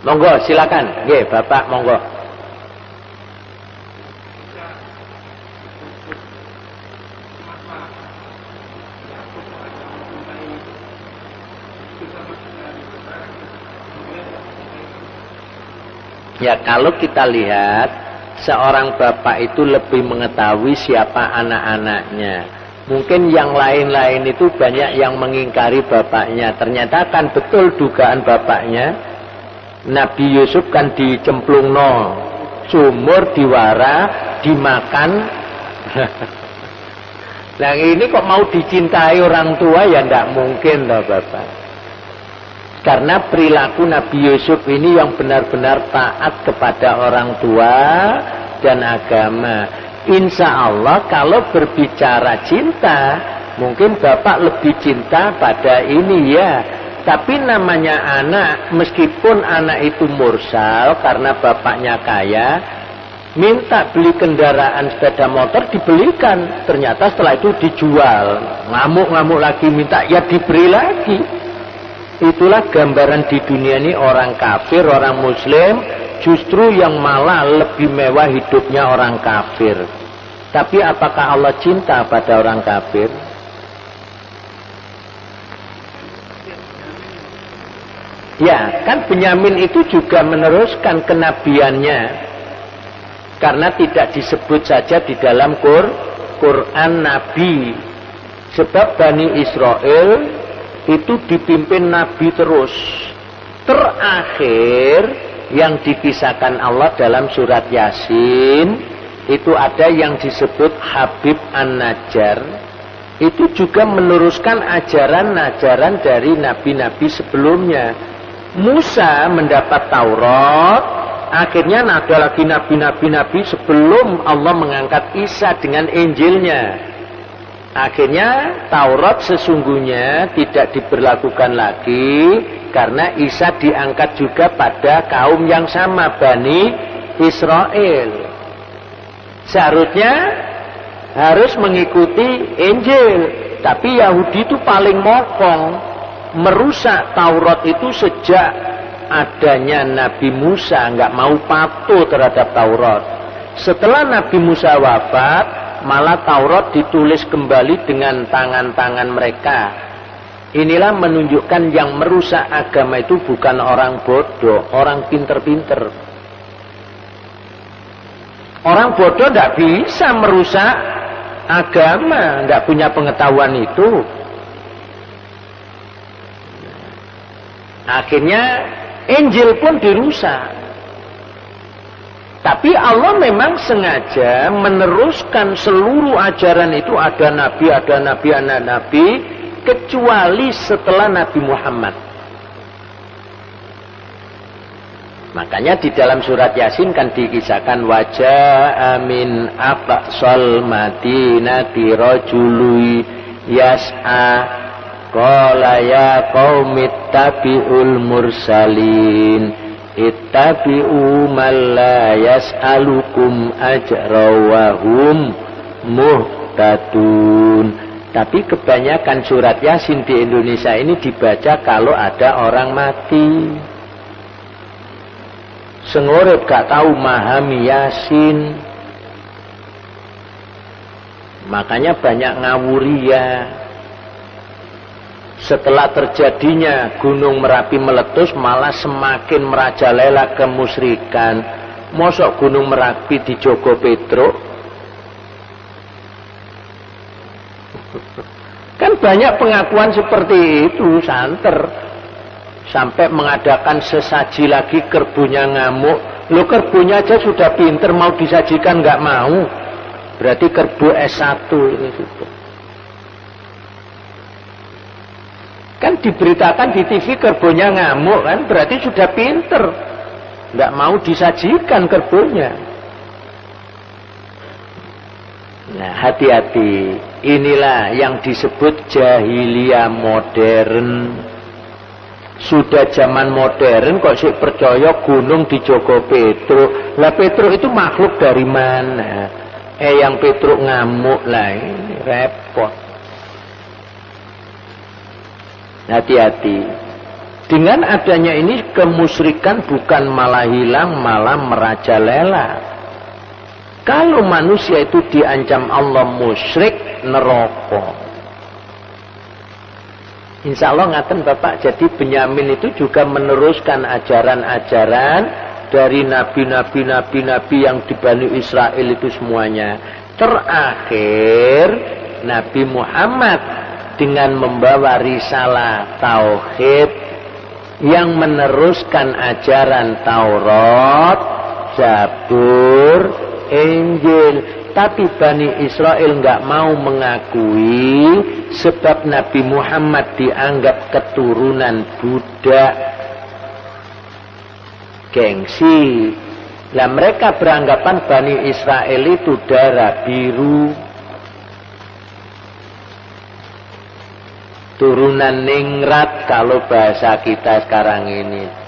Monggo silakan. Nggih, Bapak monggo. Ya, kalau kita lihat, seorang bapak itu lebih mengetahui siapa anak-anaknya. Mungkin yang lain-lain itu banyak yang mengingkari bapaknya. Ternyata kan betul dugaan bapaknya. Nabi Yusuf kan dicemplungno sumur, diwara, dimakan. Nah ini kok mau dicintai orang tua, ya tidak mungkin toh Bapak. Karena perilaku Nabi Yusuf ini yang benar-benar taat kepada orang tua dan agama. Insya Allah kalau berbicara cinta, mungkin Bapak lebih cinta pada ini ya. Tapi namanya anak, meskipun anak itu mursal karena bapaknya kaya, minta beli kendaraan sepeda motor dibelikan. Ternyata setelah itu dijual. Ngamuk-ngamuk lagi minta, ya diberi lagi. Itulah gambaran di dunia ini orang kafir, orang muslim, justru yang malah lebih mewah hidupnya orang kafir. Tapi apakah Allah cinta pada orang kafir? Ya, kan Benyamin itu juga meneruskan kenabiannya. Karena tidak disebut saja di dalam Quran Nabi. Sebab Bani Israel itu dipimpin Nabi terus. Terakhir yang dikisahkan Allah dalam surat Yasin, itu ada yang disebut Habib An-Najjar. Itu juga meneruskan ajaran-ajaran dari nabi-nabi sebelumnya. Musa mendapat Taurat, akhirnya ada lagi nabi-nabi sebelum Allah mengangkat Isa dengan Injilnya. Akhirnya Taurat sesungguhnya tidak diberlakukan lagi karena Isa diangkat juga pada kaum yang sama, Bani Israel. Seharusnya harus mengikuti Injil, tapi Yahudi itu paling mokong, merusak Taurat itu sejak adanya Nabi Musa, nggak mau patuh terhadap Taurat. Setelah Nabi Musa wafat, malah Taurat ditulis kembali dengan tangan-tangan mereka. Inilah menunjukkan yang merusak agama itu bukan orang bodoh, orang pinter-pinter. Orang bodoh tidak bisa merusak agama, tidak punya pengetahuan itu. Akhirnya Injil pun dirusak. Tapi Allah memang sengaja meneruskan seluruh ajaran itu, ada nabi, anak nabi, kecuali setelah Nabi Muhammad. Makanya di dalam surat Yasin kan dikisahkan wajah min aqsal madinati rajului yas'a qala ya qaumi ittabi'ul mursalin ittabi'u man la yas'alukum ajra wa hum muhtadun. Tapi kebanyakan surat Yasin di Indonesia ini dibaca kalau ada orang mati. Sengurip gak tahu memahami Yasin. Makanya banyak ngawuria. Setelah terjadinya Gunung Merapi meletus, malah semakin merajalela kemusyrikan. Mosok Gunung Merapi di Jogo Petruk? Kan banyak pengakuan seperti itu, santer. Sampai mengadakan sesaji lagi, kerbunya ngamuk. Lo kerbunya aja sudah pinter, mau disajikan nggak mau. Berarti kerbu S1 ini sudah. Kan diberitakan di TV kerbunya ngamuk, kan berarti sudah pinter. Nggak mau disajikan kerbunya. Nah, hati-hati. Inilah yang disebut jahiliyah modern. Sudah zaman modern kok sih percaya gunung di Jogo Petruk. Lah Petruk itu makhluk dari mana? Yang Petruk ngamuk lah, ini repot. Hati-hati. Dengan adanya ini kemusyrikan bukan malah hilang, malah merajalela. Kalau manusia itu diancam Allah musyrik, neraka. Insya Allah ngaten Bapak, jadi Benyamin itu juga meneruskan ajaran-ajaran dari nabi-nabi yang di Bani Israel itu semuanya. Terakhir Nabi Muhammad dengan membawa risalah tauhid yang meneruskan ajaran Taurat, Zabur, Injil. Tapi Bani Israel nggak mau mengakui sebab Nabi Muhammad dianggap keturunan budak. Gengsi. Lah mereka beranggapan Bani Israel itu darah biru. Turunan ningrat kalau bahasa kita sekarang ini.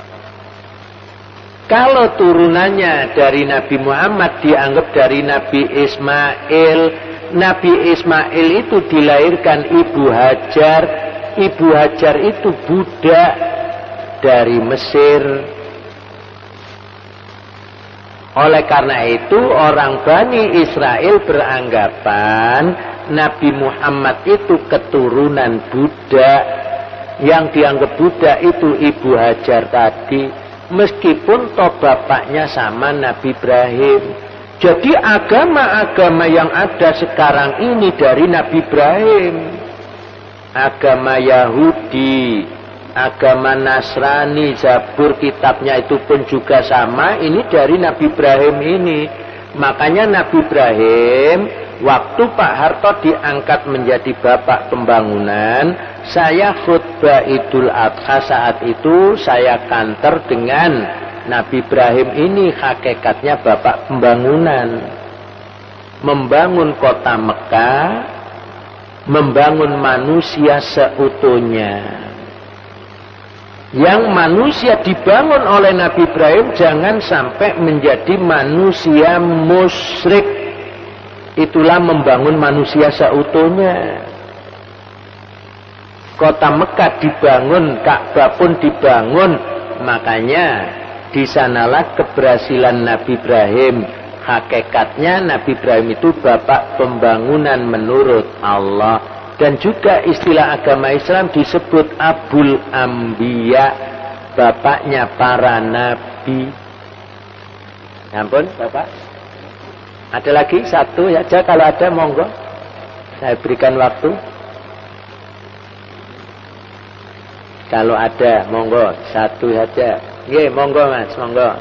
Kalau turunannya dari Nabi Muhammad dianggap dari Nabi Ismail. Nabi Ismail itu dilahirkan Ibu Hajar. Ibu Hajar itu budak dari Mesir. Oleh karena itu orang Bani Israel beranggapan Nabi Muhammad itu keturunan budak. Yang dianggap budak itu Ibu Hajar tadi. Meskipun toh bapaknya sama Nabi Ibrahim. Jadi agama-agama yang ada sekarang ini dari Nabi Ibrahim. Agama Yahudi, agama Nasrani, Zabur kitabnya itu pun juga sama. Ini dari Nabi Ibrahim ini. Makanya Nabi Ibrahim, waktu Pak Harto diangkat menjadi bapak pembangunan, saya khutbah Idul Adha saat itu saya kantor dengan Nabi Ibrahim ini hakikatnya bapak pembangunan. Membangun kota Mekah, membangun manusia seutuhnya. Yang manusia dibangun oleh Nabi Ibrahim jangan sampai menjadi manusia musyrik. Itulah membangun manusia seutuhnya. Kota Mekah dibangun, Ka'bah pun dibangun, Makanya di sanalah keberhasilan Nabi Ibrahim. Hakikatnya Nabi Ibrahim itu bapak pembangunan menurut Allah. Dan juga istilah agama Islam disebut Abul Ambiya, bapaknya para nabi. Ampun Bapak, ada lagi satu saja, kalau ada monggo saya berikan waktu. Kalau ada monggo satu saja. Nggih, monggo Mas, monggo.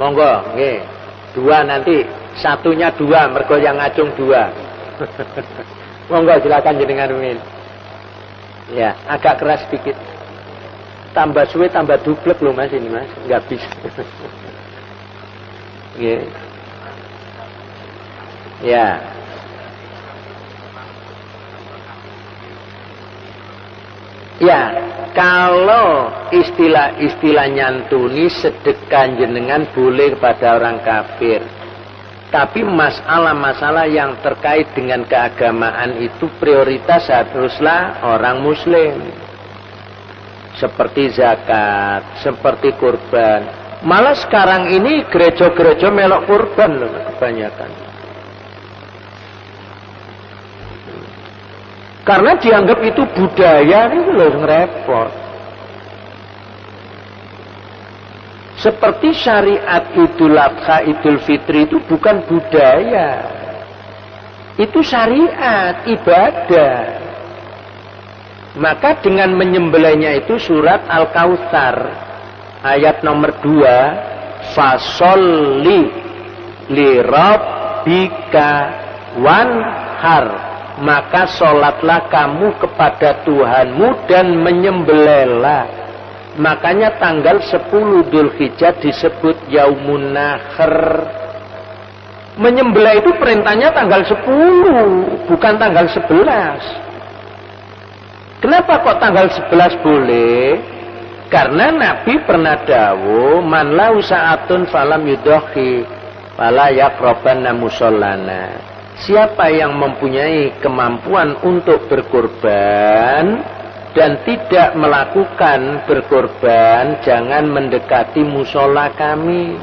Monggo, nggih. Dua nanti, satunya dua, mergo yang ngacung dua. Monggo silakan jenengan Min. Ya, agak keras sedikit. Tambah suwe tambah dublek loh Mas ini Mas, nggak bisa. Yeah. Ya. Ya, kalau istilah nyantuni sedekah jenengan boleh kepada orang kafir. Tapi masalah-masalah yang terkait dengan keagamaan itu prioritas haruslah orang muslim. Seperti zakat, seperti kurban. Malah sekarang ini gereja-gereja melok kurban loh kebanyakan. Karena dianggap itu budaya, itu loh ngerepot. Seperti syariat Idul Adha, Idul Fitri itu bukan budaya. Itu syariat, ibadah. Maka dengan menyembelihnya itu surat Al-Kautsar ayat nomor 2, fasolli li rabbika wanhar, maka sholatlah kamu kepada Tuhanmu dan menyembelihlah. Makanya tanggal 10 Dzulhijjah disebut Yaumun Nahr. Menyembelih itu perintahnya tanggal 10, bukan tanggal 11. Kenapa kok tanggal 11 boleh? Karena Nabi pernah dawuh, man lau sa'atun falam yudhahi fala yaqrabanna musallana. Siapa yang mempunyai kemampuan untuk berkorban dan tidak melakukan berkorban, jangan mendekati musola kami.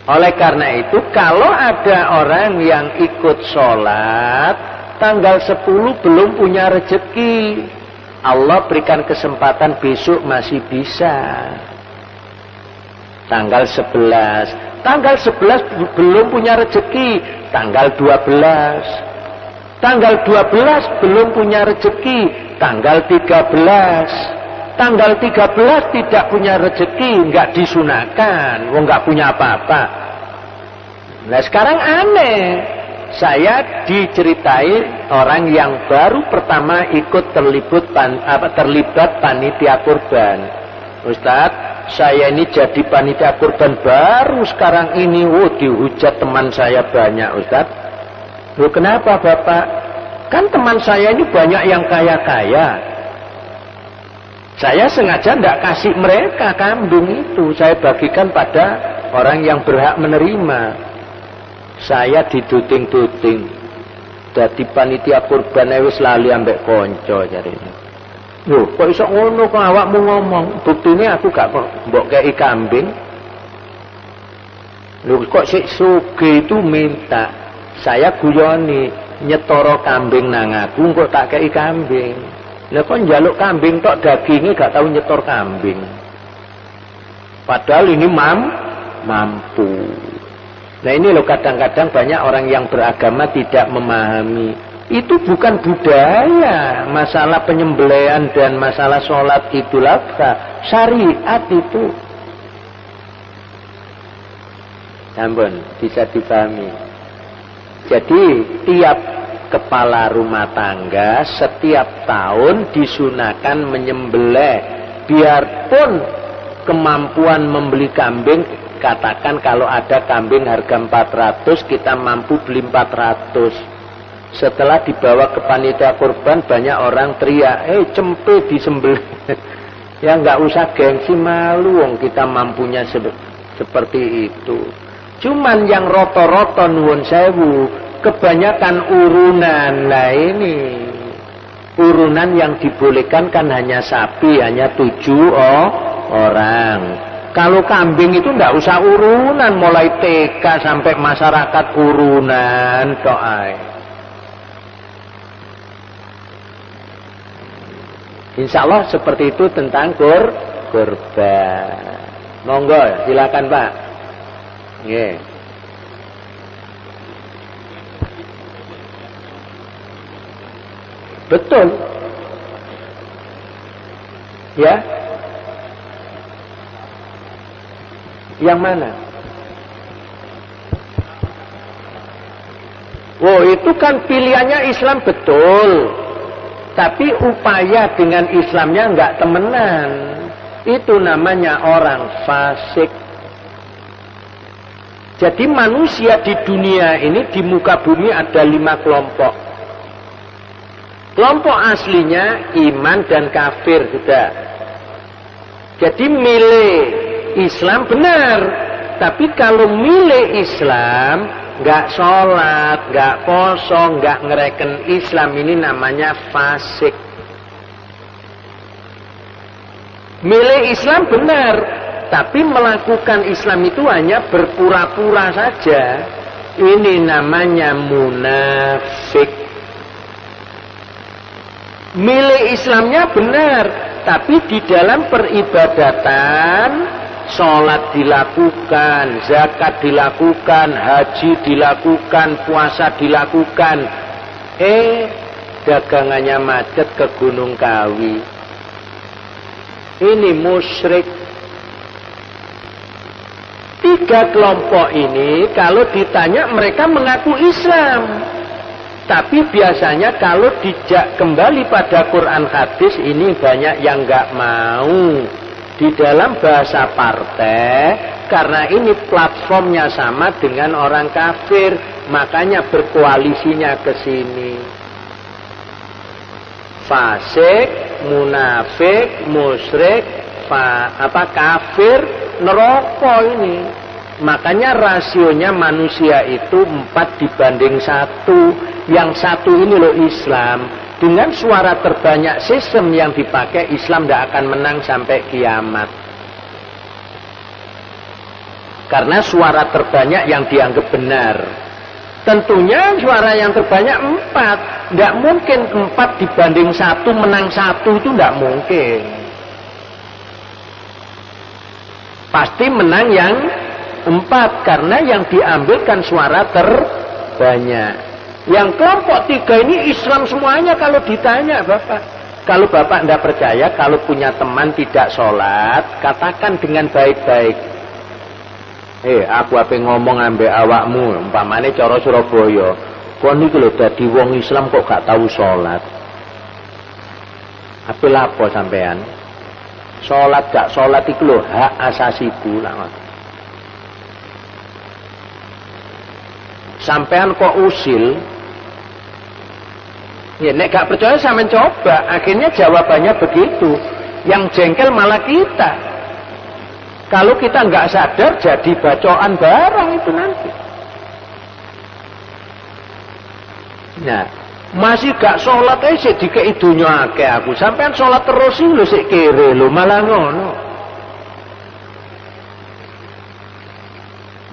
Oleh karena itu, kalau ada orang yang ikut sholat tanggal 10 belum punya rezeki, Allah berikan kesempatan besok masih bisa. Tanggal 11. Tanggal 11 belum punya rezeki. Tanggal 12. Tanggal 12 belum punya rezeki. Tanggal 13. Tanggal 13 tidak punya rezeki. Enggak disunahkan. Wong enggak punya apa-apa. Nah sekarang aneh. Saya diceritai orang yang baru pertama ikut terlibat panitia kurban. Ustadz, saya ini jadi panitia kurban baru sekarang ini. Dihujat teman saya banyak Ustadz. Loh kenapa Bapak? Kan teman saya ini banyak yang kaya-kaya. Saya sengaja tidak kasih mereka kambing itu. Saya bagikan pada orang yang berhak menerima. Saya diduting-duting dadi panitia kurban wis lali ambek kanca jarene. Lho, kok iso ngono kok awakmu ngomong? Buktine aku gak mbok kei kambing. Lho, kok sik sugih itu minta. Saya guyoni nyetoro kambing nang aku kok tak kei kambing. Lah kok njaluk kambing tok daginge gak tahu nyetor kambing. Padahal ini mampu. Nah ini loh kadang-kadang banyak orang yang beragama tidak memahami. Itu bukan budaya. Masalah penyembelihan dan masalah sholat Idul Adha. Syariat itu. Ampun, bisa dipahami. Jadi tiap kepala rumah tangga setiap tahun disunahkan menyembelih. Biarpun kemampuan membeli kambing, katakan kalau ada kambing harga 400, kita mampu beli 400. Setelah dibawa ke panitia kurban, banyak orang teriak, cempe disembelih. Ya nggak usah gengsi, malu wong kita mampunya seperti itu. Cuman yang roto-roto nuwun sewu, kebanyakan urunan. Lah ini Urunan yang dibolehkan kan hanya sapi, hanya 7 orang. Kalau kambing itu nggak usah urunan, mulai TK sampai masyarakat urunan toai. Insya Allah seperti itu tentang kurban. Monggo, silakan Pak. Yeah. Betul. Ya. Yang mana? Oh, itu kan pilihannya Islam betul. Tapi upaya dengan Islamnya enggak temenan. Itu namanya orang fasik. Jadi manusia di dunia ini, di muka bumi ada 5 kelompok. Kelompok aslinya iman dan kafir sudah. Jadi milih Islam benar. Tapi kalau milih Islam, nggak sholat, nggak poso, nggak ngereken Islam, ini namanya fasik. Milih Islam benar, tapi melakukan Islam itu hanya berpura-pura saja. Ini namanya munafik. Milih Islamnya benar, tapi di dalam peribadatan, sholat dilakukan, zakat dilakukan, haji dilakukan, puasa dilakukan. Dagangannya macet ke Gunung Kawi. Ini musyrik. 3 kelompok ini kalau ditanya mereka mengaku Islam. Tapi biasanya kalau dijak kembali pada Quran hadis, ini banyak yang nggak mau. Di dalam bahasa partai, karena ini platformnya sama dengan orang kafir, makanya berkoalisinya ke sini. Fasik, munafik, musyrik, kafir, neraka ini. Makanya rasionya manusia itu 4:1. Yang 1 ini loh Islam. Dengan suara terbanyak sistem yang dipakai, Islam tidak akan menang sampai kiamat. Karena suara terbanyak yang dianggap benar. Tentunya suara yang terbanyak 4. Tidak mungkin 4:1 menang 1, itu tidak mungkin. Pasti menang yang 4, karena yang diambilkan suara terbanyak. Yang kelompok 3 ini Islam semuanya kalau ditanya Bapak. Kalau Bapak tidak percaya, kalau punya teman tidak sholat, katakan dengan baik-baik. Aku apa ngomong ambek awakmu, umpamane cara Surabaya. Kon iki lho dadi wong Islam kok gak tahu sholat. Apa lapo sampean? Sholat gak sholat iku lho hak asasiku lah. Sampean kok usil. Ya, nek gak percaya sampean coba. Akhirnya jawabannya begitu. Yang jengkel malah kita. Kalau kita nggak sadar, jadi bacaan barang itu nanti. Nah, masih gak sholat aja dikei dunya akeh aku. Sampean sholat terus lho sik kere lho, malah ngono.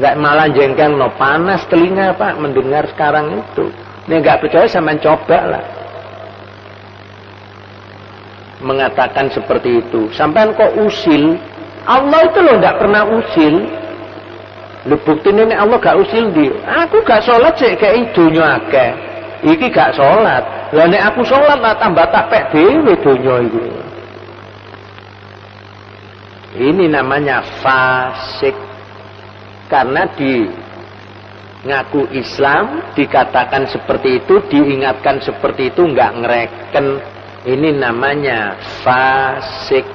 Nggak malah jengkel, no panas telinga Pak mendengar sekarang itu. Nek nggak percaya sampean coba lah. Mengatakan seperti itu. Sampean kok usil? Allah itu loh nggak pernah usil. Lu buktinya nek Allah gak usil di. Aku gak sholat sih kayak dunya akeh. Iki gak sholat. Lah nek aku sholat lah tambah tak pek dhewe dunya itu. Ini namanya fasik. Karena di ngaku Islam, dikatakan seperti itu, diingatkan seperti itu, nggak ngereken. Ini namanya fasik.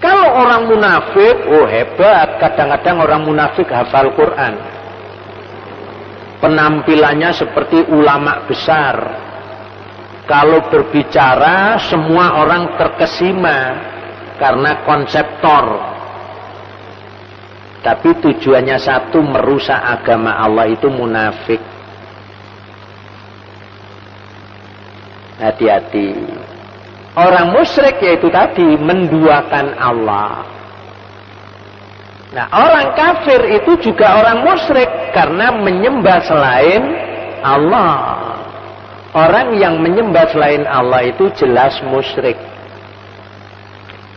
Kalau orang munafik, oh hebat. Kadang-kadang orang munafik hafal Quran. Penampilannya seperti ulama besar. Kalau berbicara, semua orang terkesima karena konseptor. Tapi tujuannya satu, merusak agama Allah, itu munafik. Hati-hati. Orang musyrik yaitu tadi menduakan Allah. Nah, orang kafir itu juga orang musyrik karena menyembah selain Allah. Orang yang menyembah selain Allah itu jelas musyrik.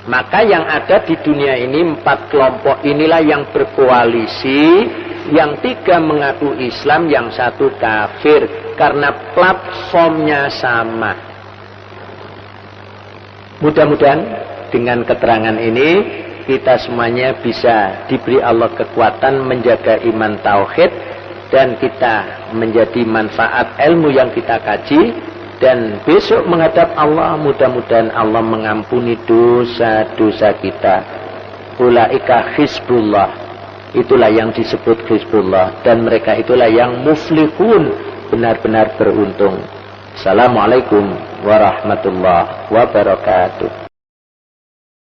Maka yang ada di dunia ini 4 kelompok inilah yang berkoalisi, yang 3 mengaku Islam, yang 1 kafir karena platformnya sama. Mudah-mudahan dengan keterangan ini kita semuanya bisa diberi Allah kekuatan menjaga iman tauhid dan kita menjadi manfaat ilmu yang kita kaji, dan besok menghadap Allah mudah-mudahan Allah mengampuni dosa-dosa kita. Ulaika hizbullah, itulah yang disebut hizbullah, dan mereka itulah yang muflihun, benar-benar beruntung. Assalamualaikum warahmatullahi wabarakatuh.